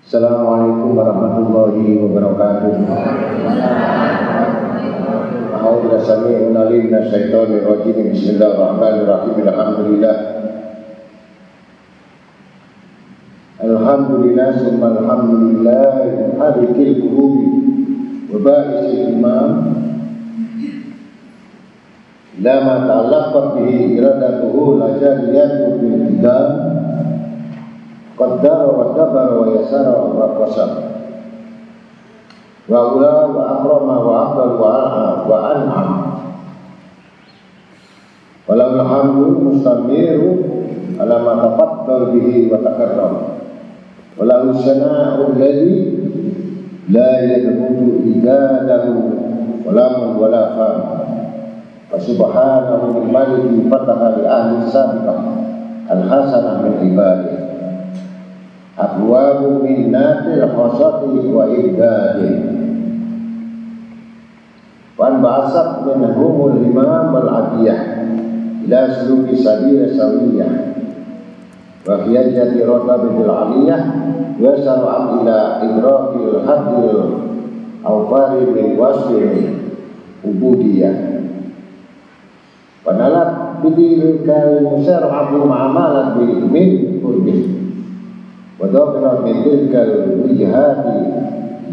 Assalamualaikum warahmatullahi wabarakatuh. Bismillahirrahmanirrahim. Alhamdulillah summa alhamdulillah hadikil qulubi wa ba'isil imam lama ta'allaqat bihi iradatuhu la jariyatu bil qidam qaddara wa dabara wa yasara wa qasam wa ula wa akrama wa afdal wa an'am walau alhamdu mustamiru ala ma tafaddal bihi wa takarram walau sana'u alladhi la yadhudu idadahu walamun wala fam wa subhanahu min maliki fataha li ahli sabiqah al-hasanah min ibadih abwabu minnatil khosati wa ibadih wan ba'asab minhumul imam al-adiyah ila suluki sabila sawiyah wa hiyajati rotabil aliyah wa sar'am ila idrakil haddil awfari min wasfil ubudiyah wa nalat bidilkal musar'abu ma'amalat min qurbih wa dhafira min tilkal wijhati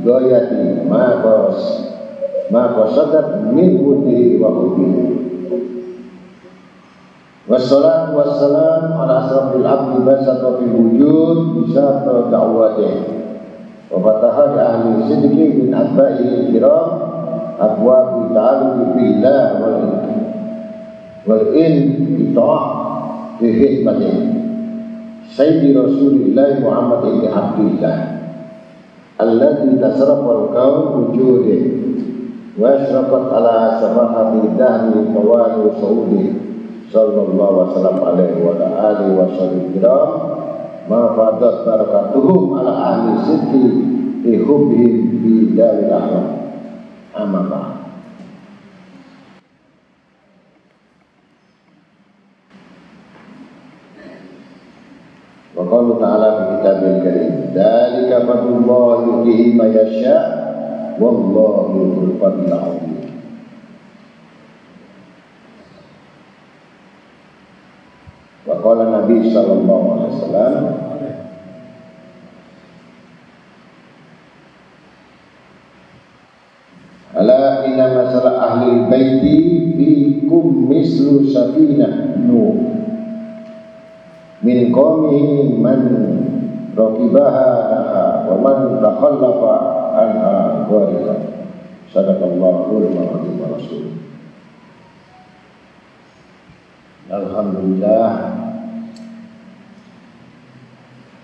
goyati ma qasadat min hudi wa hudi. Wassalatu wassalam ala asrafil abdi basata fil wujud bisata da'watih wa fataha li ahli sidqi min atba'ihi kiram abwabi ta'aluki billah wal in ita'ah fi hikmatih Sayyidi Rasulillah Muhammad ibn Abdillah alladhi tasrafal kaum wujudih wa asrafat ala samahati dahri tawali saudi sallallahu alaihi wa alihi wa sallam kiram ma fadat barakatuhum ala ahli sidqi fi hubbihim bi daril akhirah amama. Wa qala ta'ala fi kitabil karim dzalika fadlullah yutihi may yasha wallahu dzul fadlil azim. Wa qala Nabi sallallahu alaihi wasallam Ala inna masalah ahli baiti fikum mislu safinah Nuh min qaumihi man raqibaha wa man takhallafa anha gharqa. Sadaqallahul azim wa rasul. Alhamdulillah,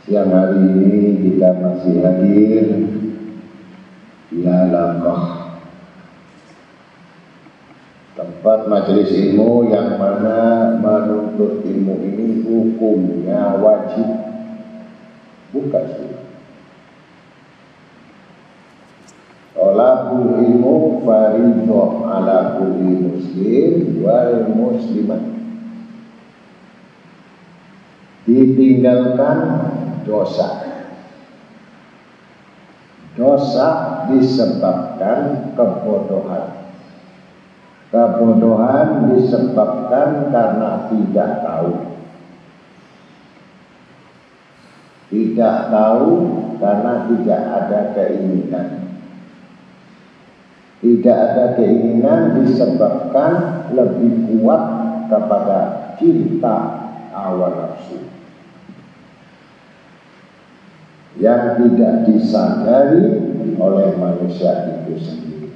siang hari ini kita masih hadir di halaqah, tempat majelis ilmu yang mana menuntut ilmu ini hukumnya wajib, bukan sunnah. Thalabul ilmu fardhu ala kulli muslim wal muslimah. Ditinggalkan dosa. Dosa disebabkan kebodohan. Kebodohan disebabkan karena tidak tahu. Tidak tahu karena tidak ada keinginan. Tidak ada keinginan disebabkan lebih kuat kepada cinta hawa nafsu yang tidak disadari oleh manusia itu sendiri,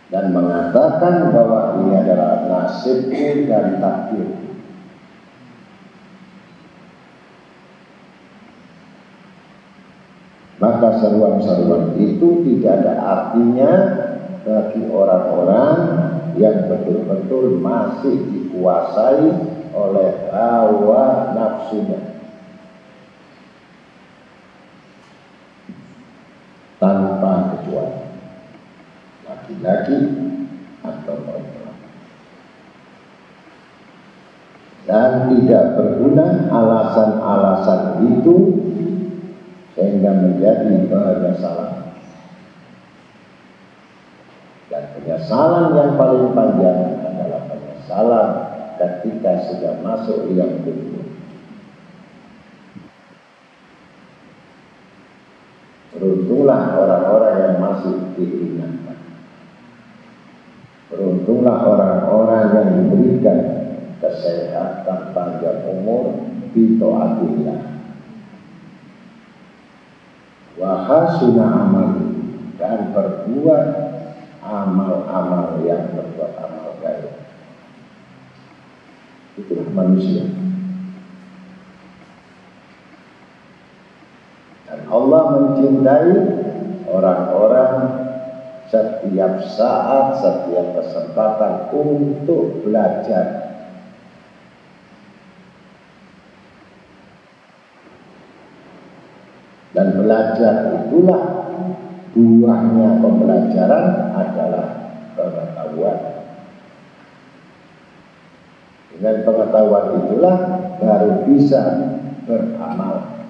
dan mengatakan bahwa ini adalah nasibku dan takdir. Maka seruan-seruan itu tidak ada artinya bagi orang-orang yang betul-betul masih dikuasai oleh hawa nafsunya, tanpa kecuali laki-laki atau perempuan. Dan tidak berguna alasan-alasan itu sehingga menjadi penyesalan. Dan penyesalan yang paling panjang adalah penyesalan ketika sudah masuk yang kubur. Beruntunglah orang-orang yang masih diingatkan. Beruntunglah orang-orang yang diberikan kesehatan panjang umur bi taatillah. Wa hasuna amal, dan berbuat amal-amal yang berbuat amal baik. Itulah manusia. Dan Allah mencintai orang-orang setiap saat, setiap kesempatan untuk belajar. Dan belajar itulah, buahnya pembelajaran adalah pengetahuan. Dengan pengetahuan itulah baru bisa beramal.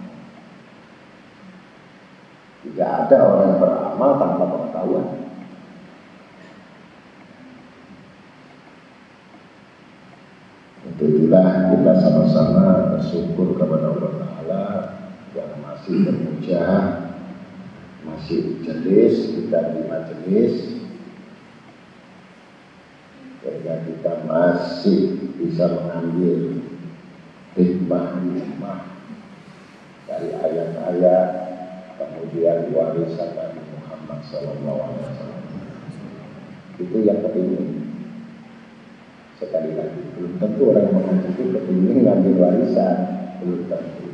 Tidak ada orang beramal tanpa pengetahuan. Untuk itulah kita sama-sama bersyukur kepada Allah Ta'ala yang masih bermuja, masih jelis kita di majelis, sehingga kita masih bisa mengambil hikmah-hikmah dari ayat-ayat, kemudian warisan Nabi Muhammad SAW. Itu yang kepingin. Sekali lagi, belum tentu orang mengaji itu kepingin ngambil warisan, belum tentu.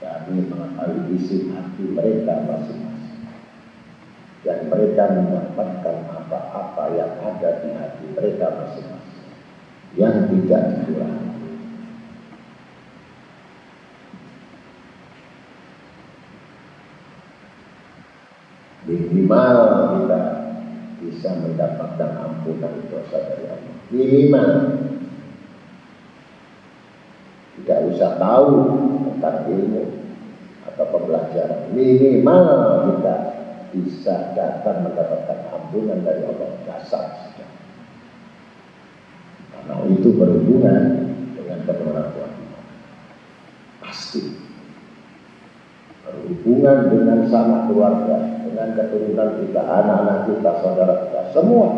Kami mengetahui isi hati mereka masing-masing, dan mereka mendapatkan apa-apa yang ada di hati mereka masing-masing yang tidak dikurangi. Minimal kita bisa mendapatkan ampunan dosa dari Allah. Minimal. Tidak usah tahu tentang ilmu atau pembelajaran. Minimal kita bisa datang mendapatkan ampunan dari Allah, dasar saja. Karena itu berhubungan dengan kedua orang tua. Pasti berhubungan hubungan dengan sanak keluarga, dengan keturunan kita, anak-anak kita, saudara kita, semua.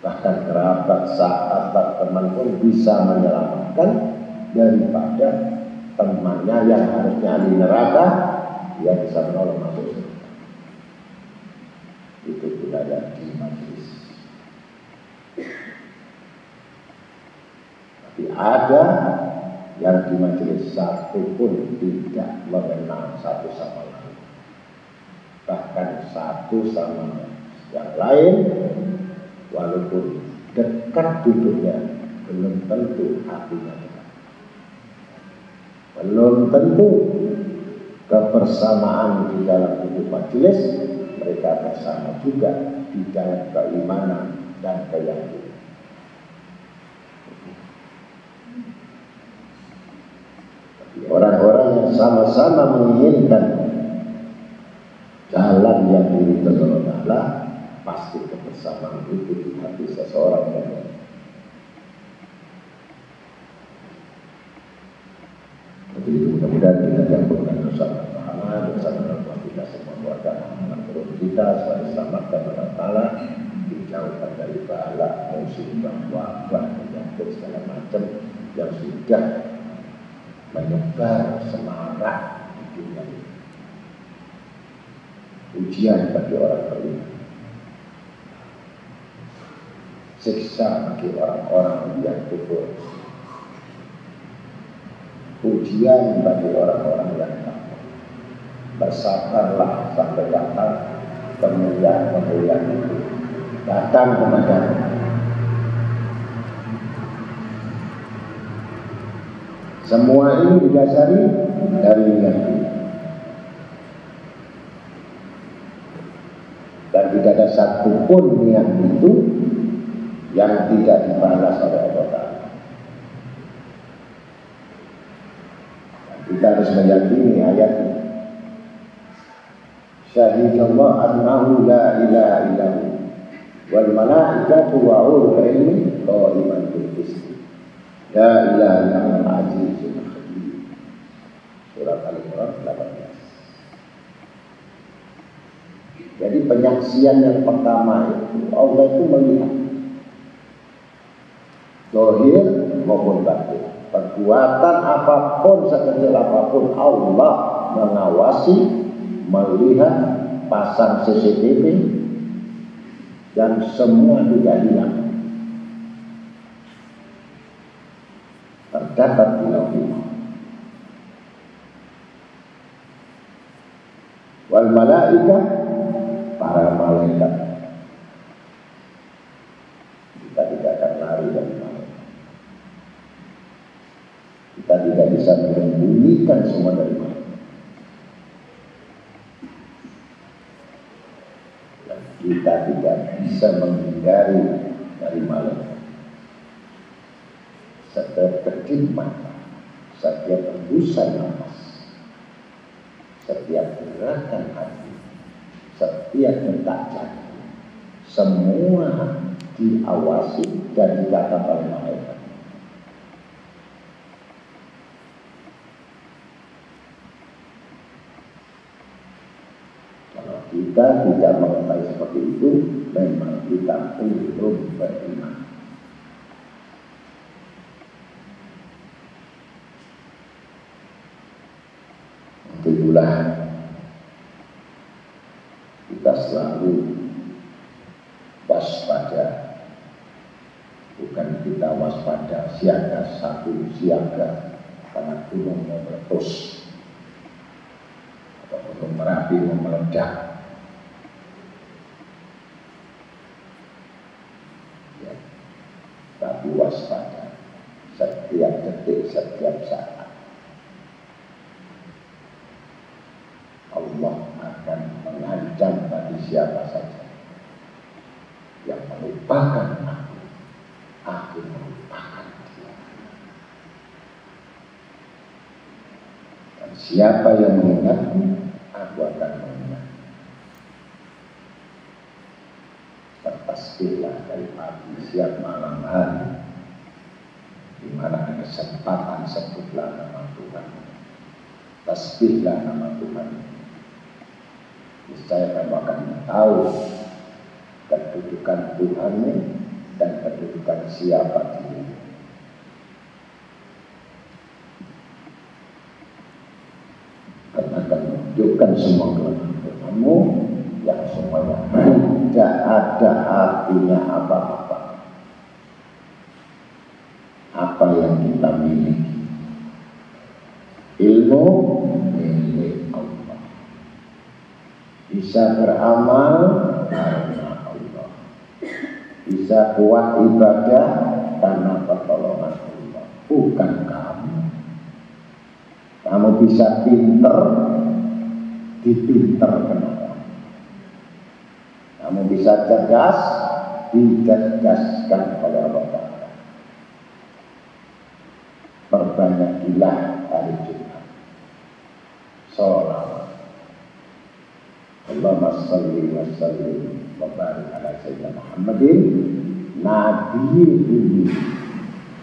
Bahkan kerabat, sahabat, teman pun bisa menyelamatkan daripada temannya yang harusnya ahli neraka, dia bisa menolong masuk surga. Itu budaya di majelis. Tapi ada yang di majelis satu pun tidak mengenal satu sama lain, bahkan satu sama yang lain walaupun dekat duduknya belum tentu hatinya dekat, belum tentu kebersamaan di dalam duduk majelis mereka bersama juga di dalam keimanan dan keyakinan. Orang-orang yang sama-sama menginginkan jalan yang diridhoi oleh Allah, pasti kebersamaan itu di hati seseorang dan jadi itu mudah-mudahan kita jambulkan bersama pahala bersama Allah kita semua keluarga anak turun kita selalu selamatkan Allah Ta'ala, dijauhkan dari bala, musibah, wabah, penyakit segala macam yang sudah menyebar semarak di dunia ini. Ujian bagi orang beriman, siksa bagi orang-orang yang kufur, ujian bagi orang-orang yang takut. Bersabarlah sampai datang kemuliaan-kemuliaan itu datang kepadamu. Semua ini didasari dari niat kita. Dan tidak ada satupun niat itu yang tidak dibalas oleh Allah Ta'ala. Kita harus meyakini ayat ini. Syahidallah annahu la ilaha illahu wal malaikatu wa ulul ilmi qa'iman bil qisti. La ilaha illallah azizul hakim. Surat Al-Imran 18. Jadi penyaksian yang pertama itu Allah itu melihat zahir maupun batin. Perbuatan apapun sekecil apapun Allah mengawasi, melihat, pasang CCTV dan semua tidak hilang. Terdapat di lauhul. Wal malaika, para malaikat. Kita tidak akan lari dari malaikat. Kita tidak bisa menyembunyikan semua dari malaikat. Dan kita tidak bisa menghindari dari malaikat. Setiap kedip mata, setiap hembusan nafas, setiap gerakan hati, setiap detak jantung, semua diawasi dan dicatat oleh malaikat. Kalau kita tidak mengetahui seperti itu, memang kita belum beriman. Itulah kita selalu waspada, bukan kita waspada siaga satu siaga karena gunung mau meletus atau gunung Merapi mau meledak. Ya, tapi waspada setiap detik, setiap saat. Allah akan mengancam bagi siapa saja yang melupakan aku melupakan dia. Dan siapa yang mengingatku, aku akan mengingat. Bertasbihlah dari pagi, siang, malam, hari, di mana ada kesempatan sebutlah nama Tuhan, tasbihlah nama Tuhan. Niscaya kamu akan tahu kedudukan Tuhan dan kedudukan siapa dia. Karena akan menunjukkan semua kelemahan kamu yang semuanya tidak ada artinya apa-apa. Apa yang kita miliki, ilmu milik Allah, bisa beramal karena Allah, bisa kuat ibadah karena pertolongan Allah, bukan kamu. Kamu bisa pinter, dipinterkan Allah. Kamu bisa cerdas, dicerdaskan oleh Allah Ta'ala. Perbanyakilah hari Jumat sholawat. Allahumma shalli wa sallim wa barik ala sayyidina Muhammadin nabiyil ummi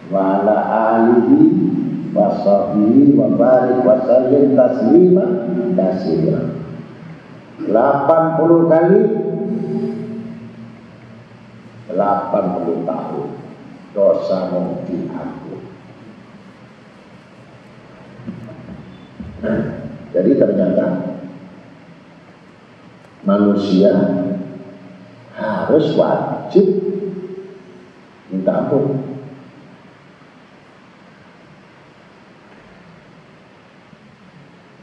wa ala alihi wa sahbihi wa barik wa sallim taslima katsira. 80 kali 80 tahun dosamu diampuni. Jadi ternyata manusia harus wajib minta ampun.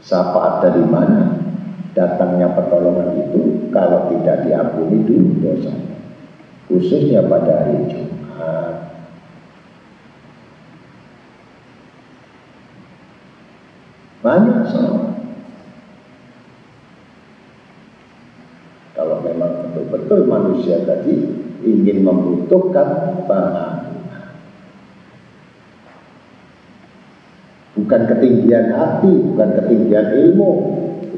Syafaat dari mana datangnya pertolongan itu kalau tidak diampuni itu dosa. Khususnya pada hari Jumat. Banyak soal. Kalau memang betul-betul manusia tadi ingin membutuhkan pengampunan, bukan ketinggian hati, bukan ketinggian ilmu,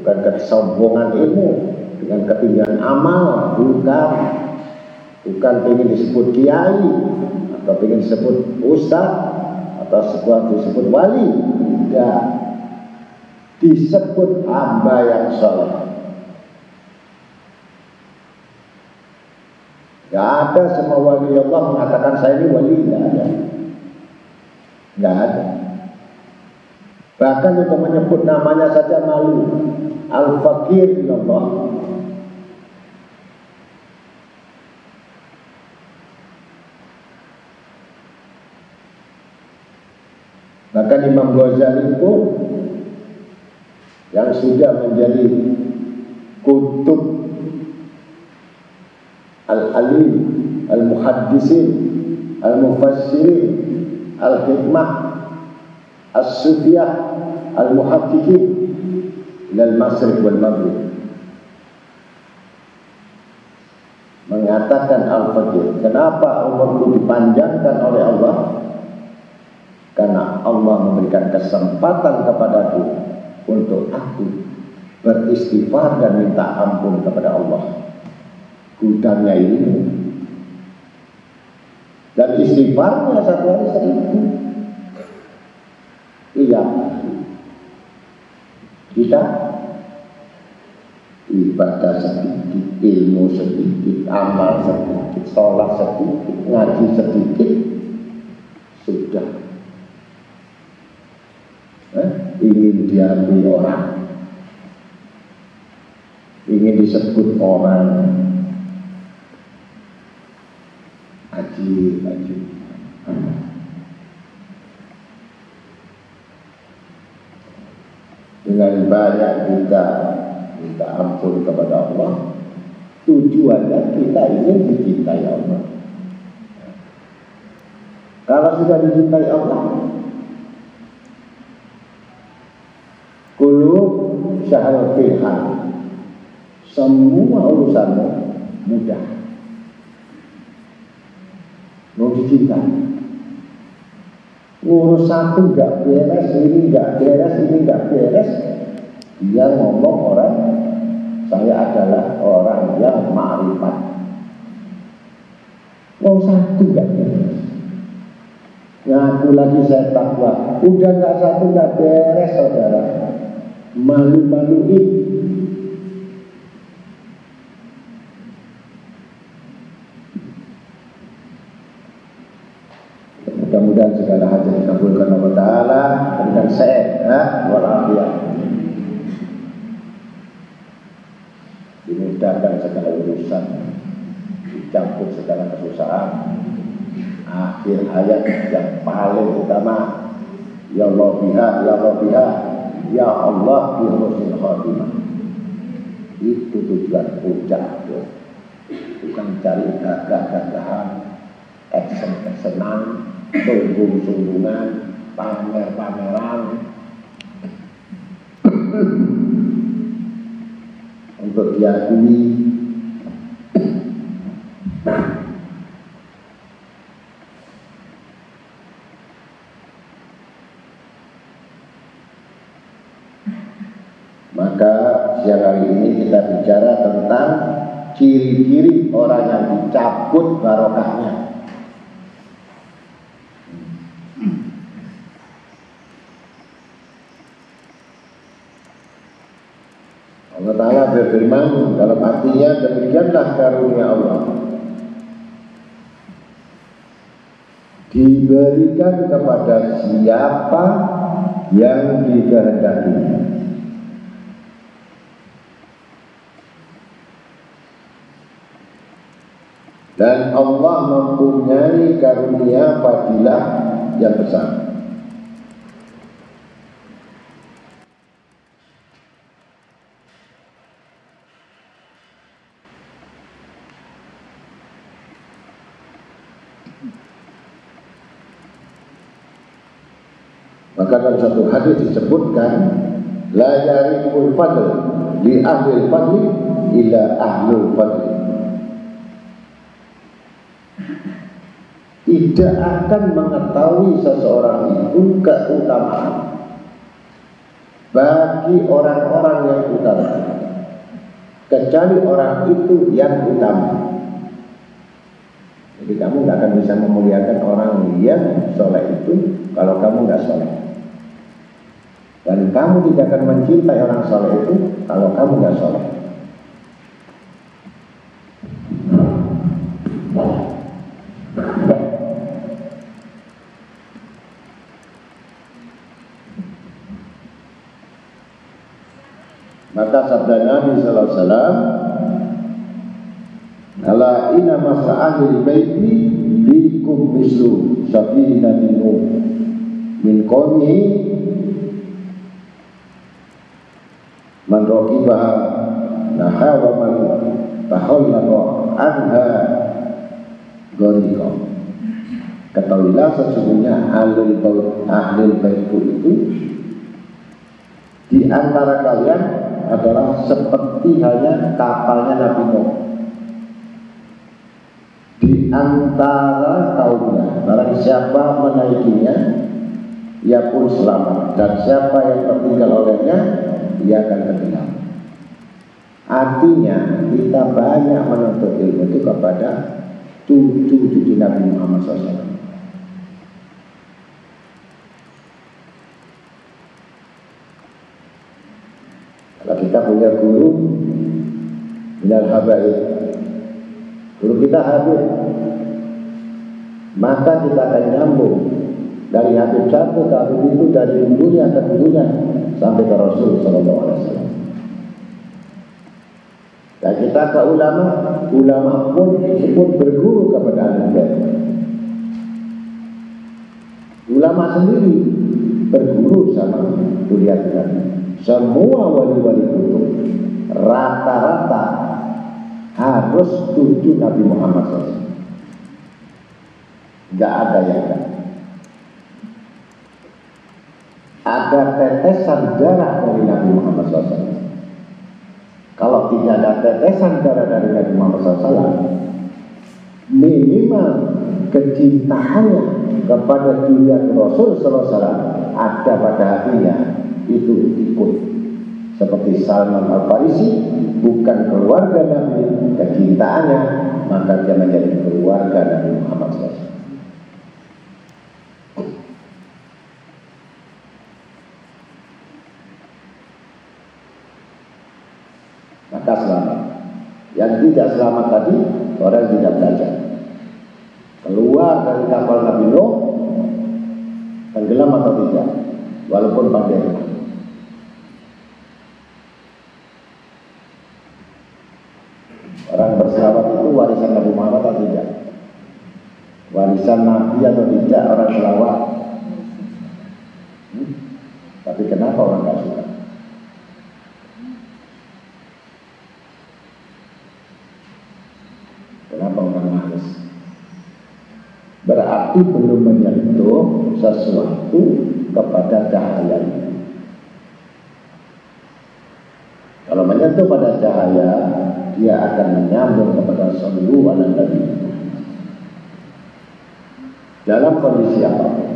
bukan kesombongan ilmu, dengan ketinggian amal, bukan ingin disebut kiai atau ingin disebut ustaz atau disebut wali, tidak. Disebut hamba yang saleh. Gak ada semua wali Allah mengatakan saya ini wali, gak ada. Gak ada. Bahkan untuk menyebut namanya saja malu. Al-Fakir Allah. Bahkan Imam Ghazali pun yang sudah menjadi kutub al-alim, al-muhaddisin, al-mufassirin, al-hikmah, as-sufiyah, al-muhaqqiqin ilal masriq wal maghrib, mengatakan al-fakir. Kenapa umurku dipanjangkan oleh Allah? Karena Allah memberikan kesempatan kepadaku untuk aku beristighfar dan minta ampun kepada Allah. Gudangnya ini. Dan istighfarnya 1 hari 1000. Iya. Kita ibadah sedikit, ilmu sedikit, amal sedikit, sholat sedikit, ngaji sedikit, sudah ingin diambil orang, ingin disebut orang, ajib. Dengan banyak kita minta ampun kepada Allah, tujuannya kita ingin dicintai Allah. Kalau sudah dicintai Allah, kulub syahal filhan, semua urusanmu mudah. Mau dicintai, ngurus satu gak beres, ini gak beres, ini gak beres, dia ngomong orang, saya adalah orang yang ma'rifat. Mau satu gak beres, ngaku lagi saya takwa. Udah nggak satu nggak beres saudara, malu-maluin. Mudah-mudahan segala hajat dikabulkan Allah Ta'ala dengan sehat walafiat, dimudahkan segala urusan, dicampur segala kesusahan. Akhir hayat yang paling utama, ya Allah biha, ya Allah biha, ya Allah bi husnul khotimah. Itu tujuan puncak, bukan cari gagah-gagahan, action-actionan, sombong-sombongan, pamer-pameran untuk diakui. Maka siang hari ini kita bicara tentang ciri-ciri orang yang dicabut barokahnya. Allah Ta'ala berfirman dalam artinya, demikianlah karunia Allah diberikan kepada siapa yang dikehendakinya. Dan Allah mempunyai karunia fadilah yang besar. Maka dalam satu hadis disebutkan, la yariful fadl li ahlil fadli ila ahlul fadli. Tidak akan mengetahui seseorang itu keutamaan bagi orang-orang yang utama, kecuali orang itu yang utama. Jadi kamu nggak akan bisa memuliakan orang yang soleh itu kalau kamu nggak soleh, dan kamu tidak akan mencintai orang soleh itu kalau kamu nggak soleh. Maka sabda Nabi sallallahu alaihi wasallam, ala inna mas'ahil baiti bikum mislu safinatin nuh min qawmihi man raqibaha naha wa man tahallaqa anha gharqa. Ketahuilah sesungguhnya ahlul baitku itu di antara kalian adalah seperti halnya kapalnya Nabi Nuh di antara kaumnya. Barang siapa menaikinya, ia pun selamat, dan siapa yang tertinggal olehnya, ia akan tenggelam. Artinya kita banyak menuntut ilmu itu kepada cucu-cucu Nabi Muhammad SAW. Kalau kita punya guru minal habaib, guru kita Habib, maka kita akan nyambung dari Habib satu ke Habib itu, dari dulunya ke dulunya sampai ke Rasul Sallallahu Alaihi Wasallam. Dan kita ke ulama, ulama pun disebut berguru kepada ahli bait. Ulama sendiri berguru sama kuliah Nabi. Semua wali-wali kutub rata-rata harus tuju Nabi Muhammad SAW. Gak ada yang enggak. Ada tetesan darah dari Nabi Muhammad SAW. Kalau tidak ada tetesan darah dari Nabi Muhammad SAW, minimal kecintaannya kepada dunia Rasul SAW ada pada hatinya, itu ikut. Seperti Salman Al-Farisi, bukan keluarga Nabi, kecintaannya maka dia menjadi keluarga Nabi Muhammad SAW. maka selamat. Yang tidak selamat tadi orang yang tidak belajar, keluar dari kapal Nabi Nuh, tenggelam atau tidak, walaupun pandai renang. Orang berselawat itu warisan Nabi Muhammad atau tidak? Warisan Nabi atau tidak orang selawat? Tapi kenapa orang gak suka? Kenapa orang malas? Berarti belum menyentuh sesuatu kepada cahaya itu. Kalau menyentuh pada cahaya, dia akan menyambung kepada sallallahu alaihi wasallam dalam kondisi apapun.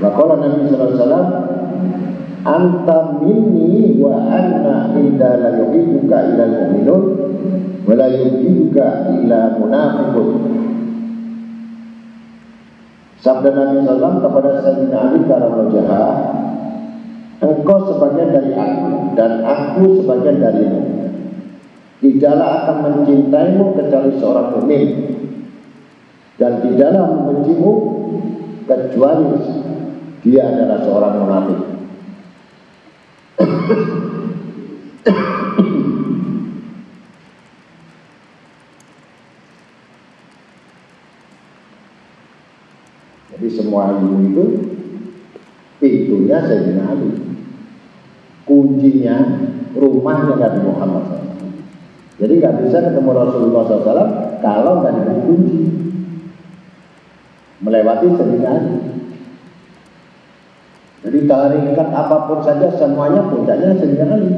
Maka Nabi sallallahu alaihi wasallam, anta minni wa anna inda la yuhibuka ila al-mu'minun wa la yuhibuka ila munafiqun. Sabda Nabi SAW kepada Sayyidina Ali Karamullah, engkau sebagian dari aku dan aku sebagian darimu. Tidaklah akan mencintaimu kecuali seorang mukmin, dan tidaklah membencimu kecuali dia adalah seorang munafik. Jadi semua ilmu itu pintunya Sayyidina Ali, kuncinya rumahnya Nabi Muhammad SAW. Jadi nggak bisa ketemu Rasulullah SAW kalau nggak diberi kunci, melewati Sayyidina Ali. Jadi tarikat apapun saja semuanya puncaknya Sayyidina Ali.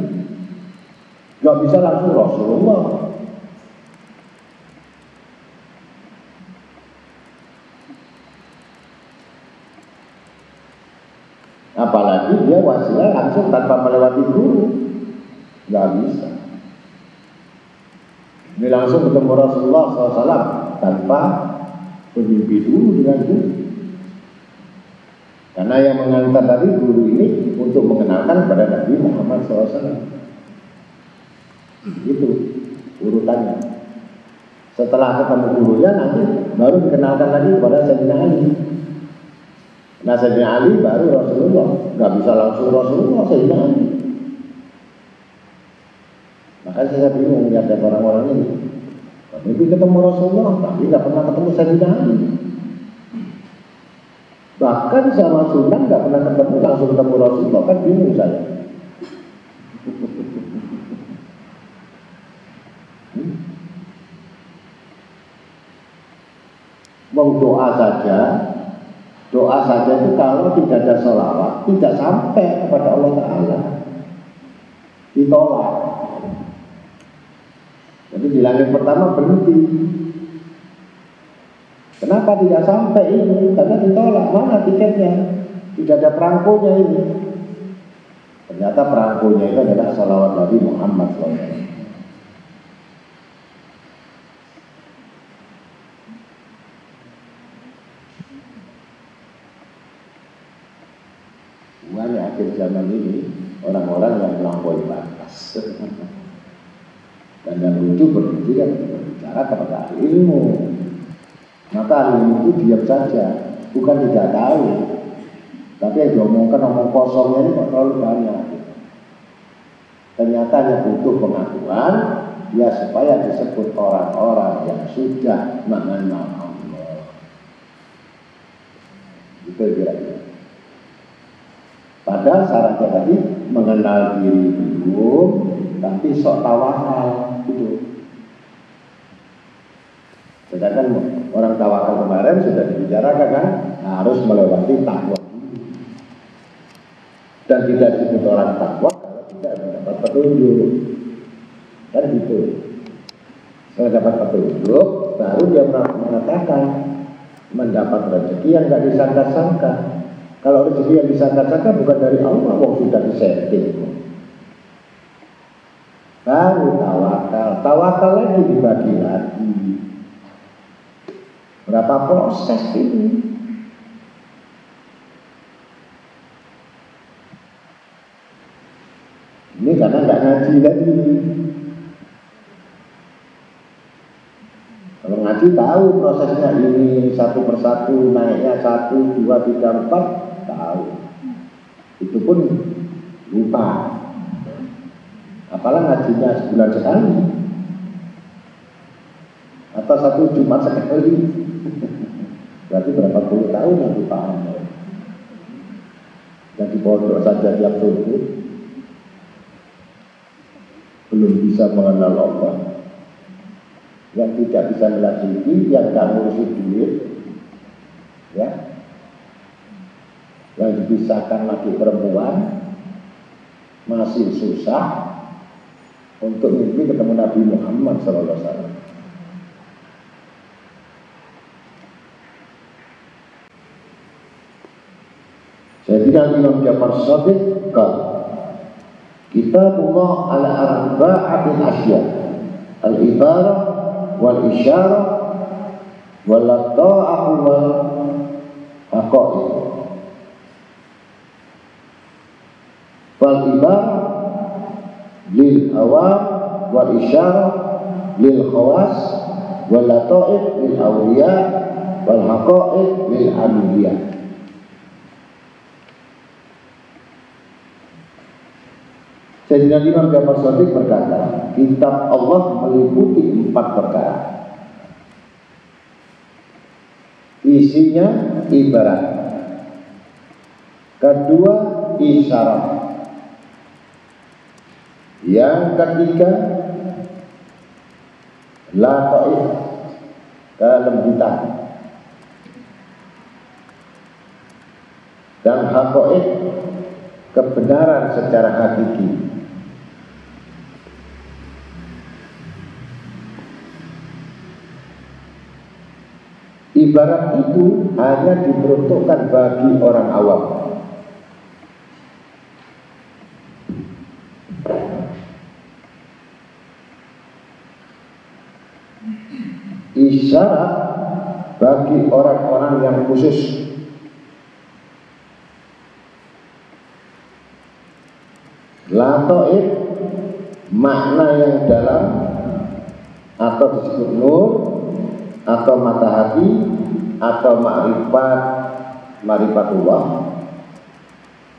Nggak bisa langsung Rasulullah. Apalagi dia wasilah langsung tanpa melewati guru, nggak bisa. Ini langsung ketemu Rasulullah SAW tanpa bermimpi dulu dengan guru. Karena yang mengantar tadi guru ini untuk mengenalkan kepada Nabi Muhammad SAW. Itu urutannya. Setelah ketemu gurunya nanti baru dikenalkan lagi kepada Sayyidina Ali. Nah Sayyidina Ali baru Rasulullah. Gak bisa langsung Rasulullah, Sayyidina Ali. Makanya saya bingung melihat orang-orang ini. Mimpi ketemu Rasulullah, tapi gak pernah ketemu Sayyidina Ali. Bahkan sama Sunan gak pernah ketemu, langsung ketemu Rasulullah. Kan bingung saya. Mau doa saja itu kalau tidak ada sholawat tidak sampai kepada Allah Ta'ala, ditolak. Jadi di langit pertama berhenti. Kenapa tidak sampai ini? Karena ditolak. Mana tiketnya? Tidak ada perangkonya ini. Ternyata perangkonya itu adalah sholawat Nabi Muhammad SAW. Semuanya akhir zaman ini orang-orang yang melampaui batas. Dan yang lucu berbicara kepada ahli ilmu. Maka ahli ilmu itu diam saja, bukan tidak tahu, tapi yang diomongkan omong kosongnya ini kok terlalu banyak. Ternyata hanya butuh pengakuan ya supaya disebut orang-orang yang sudah mengenal Allah. Itu kira-kira. Padahal syaratnya tadi mengenal diri dulu, tapi sok tawakal gitu. Sedangkan orang tawakal kemarin sudah dibicarakan kan, harus melewati takwa. Dan tidak disebut orang takwa kalau tidak mendapat petunjuk. Kan gitu. Kalau dapat petunjuk, baru dia mengatakan mendapat rezeki yang tidak disangka-sangka. Kalau rezeki yang disangka-sangka bukan dari Allah, wong sudah disetting. baru tawakal. Tawakal lagi dibagi lagi. Berapa proses ini? Ini karena nggak ngaji tadi. Kalau ngaji tahu prosesnya ini satu persatu, naiknya 1, 2, 3, 4, tahu. Itu pun lupa. Apalagi ngajinya sebulan sekali atau 1 Jumat sekali. Berarti berapa puluh tahun yang lupa. Yang di pondok saja tiap subuh belum bisa mengenal Allah, yang tidak bisa melanjuti, yang tidak ngurusi duit, ya, yang dipisahkan laki perempuan, masih susah untuk mimpi ketemu Nabi Muhammad SAW. Jadi Imam Ja'far Shadiq kata, Kitabullah ala arba'atil asya, al-ibarah wal isyarah wal lata'ahu wal haqa'iq. Fal ibarah lil awam wal isyarah lil khawas wal lata'a'iq lil awliya wal haqa'iq lil anbiya. Sayyidina Imam Ja'far Shadiq berkata, kitab Allah meliputi 4 perkara. Isinya ibarat. Kedua, isyarat. Yang ketiga, lata'if, kelembutan. Dan haqa'iq, kebenaran secara hakiki. Ibarat itu hanya diperuntukkan bagi orang awam. Isyarat bagi orang-orang yang khusus. Lata'if, makna yang dalam atau disebut nur atau mata hati atau ma'rifatullah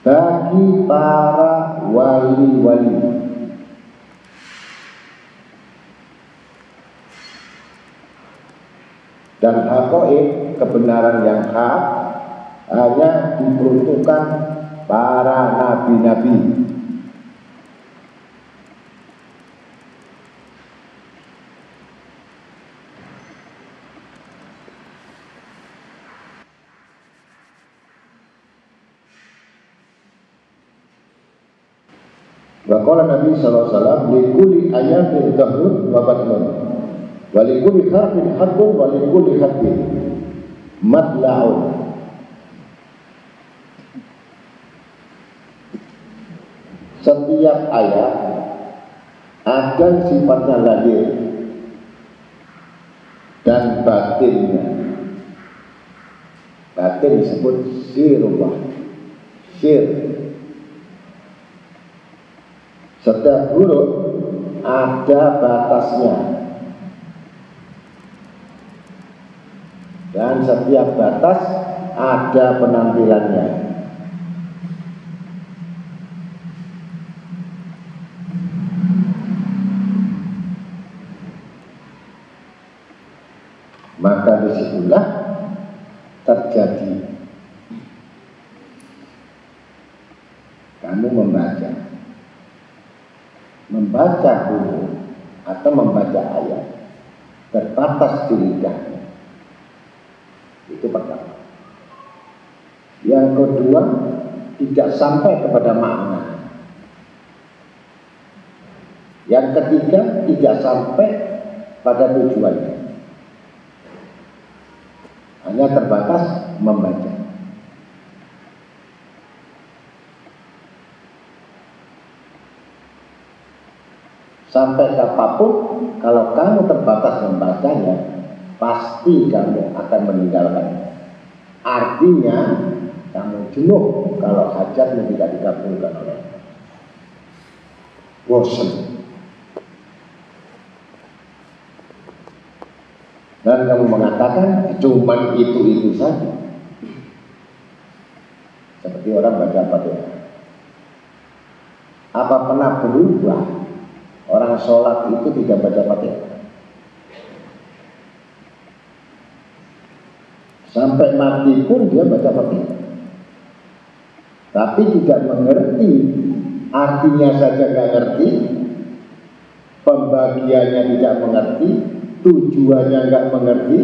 bagi para wali-wali. Dan haqa'iq, kebenaran yang hak, hanya diperuntukkan para nabi-nabi. Waqala Nabi sallallahu alaihi wasallam, likulli ayatin dahrun wa batnun, wa likulli harfin haddun, wa likulli haddin madla'un. Setiap ayat ada sifatnya lahir dan batinnya. Batin disebut sirullah, sir. Setiap huruf ada batasnya, dan setiap batas ada penampilannya. Maka disitulah terjadi kamu membaca huruf atau membaca ayat terbatas di lidahnya. Itu pertama. Yang kedua, tidak sampai kepada makna. Yang ketiga, tidak sampai pada tujuannya, hanya terbatas membaca. Sampai apapun, kalau kamu terbatas membacanya, pasti kamu akan meninggalkannya. Artinya, kamu jenuh kalau hajatmu tidak dikabulkan oleh Allah. Bosan. Dan kamu mengatakan cuman itu saja. Seperti orang baca Fatihah. Apa pernah berubah orang sholat itu tidak baca Fatihah? Sampai mati pun dia baca Fatihah, tapi tidak mengerti. Artinya saja nggak ngerti, pembagiannya tidak mengerti, tujuannya nggak mengerti,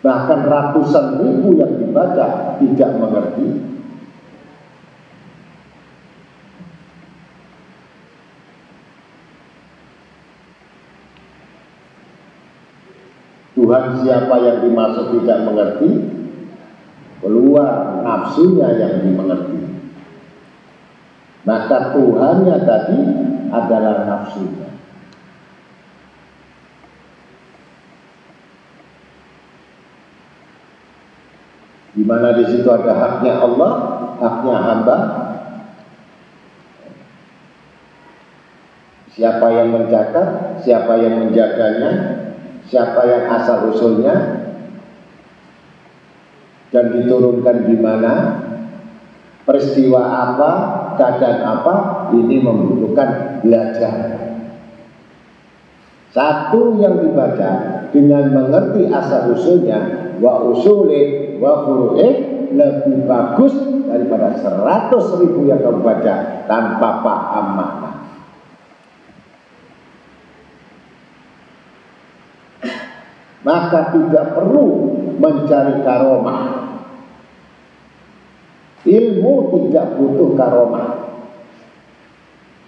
bahkan ratusan ribu yang dibaca tidak mengerti. Tuhan siapa yang dimaksud tidak mengerti, keluar nafsunya yang dimengerti. Maka Tuhannya tadi adalah nafsunya. Di mana di situ ada haknya Allah, haknya hamba. Siapa yang mencatat, siapa yang menjaganya, siapa yang asal usulnya, dan diturunkan di mana, peristiwa apa, keadaan apa, ini membutuhkan belajar. Satu yang dibaca dengan mengerti asal usulnya, wa usulih wa furu'ih, lebih bagus daripada 100.000 yang kamu baca tanpa paham makna. Maka tidak perlu mencari karomah. Ilmu tidak butuh karomah.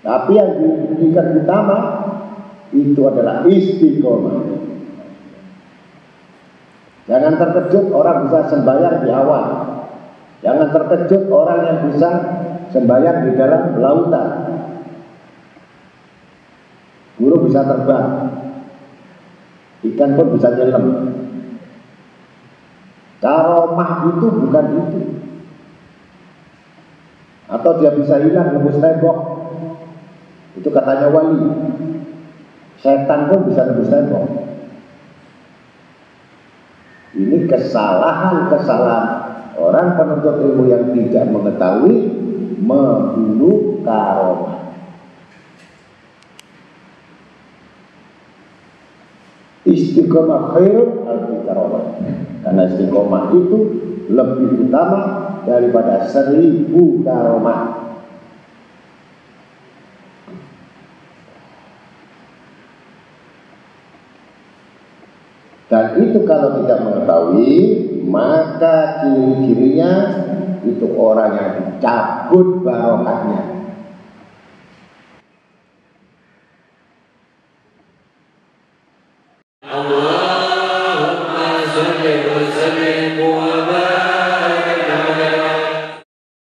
Tapi yang diberikan utama itu adalah istiqomah. Jangan terkejut orang bisa sembahyang di awan. Jangan terkejut orang yang bisa sembahyang di dalam lautan. Burung bisa terbang, ikan pun bisa nyelam. Karomah itu bukan itu. Atau dia bisa hilang nembus tembok, itu katanya wali. Setan pun bisa nembus tembok. Ini kesalahan-kesalahan orang penuntut ilmu yang tidak mengetahui membunuh karomah. Istiqomah khairun al-karomah. Karena istiqomah itu lebih utama daripada 1000 karomah. Dan itu kalau tidak mengetahui, maka ciri-cirinya itu orang yang dicabut barokahnya.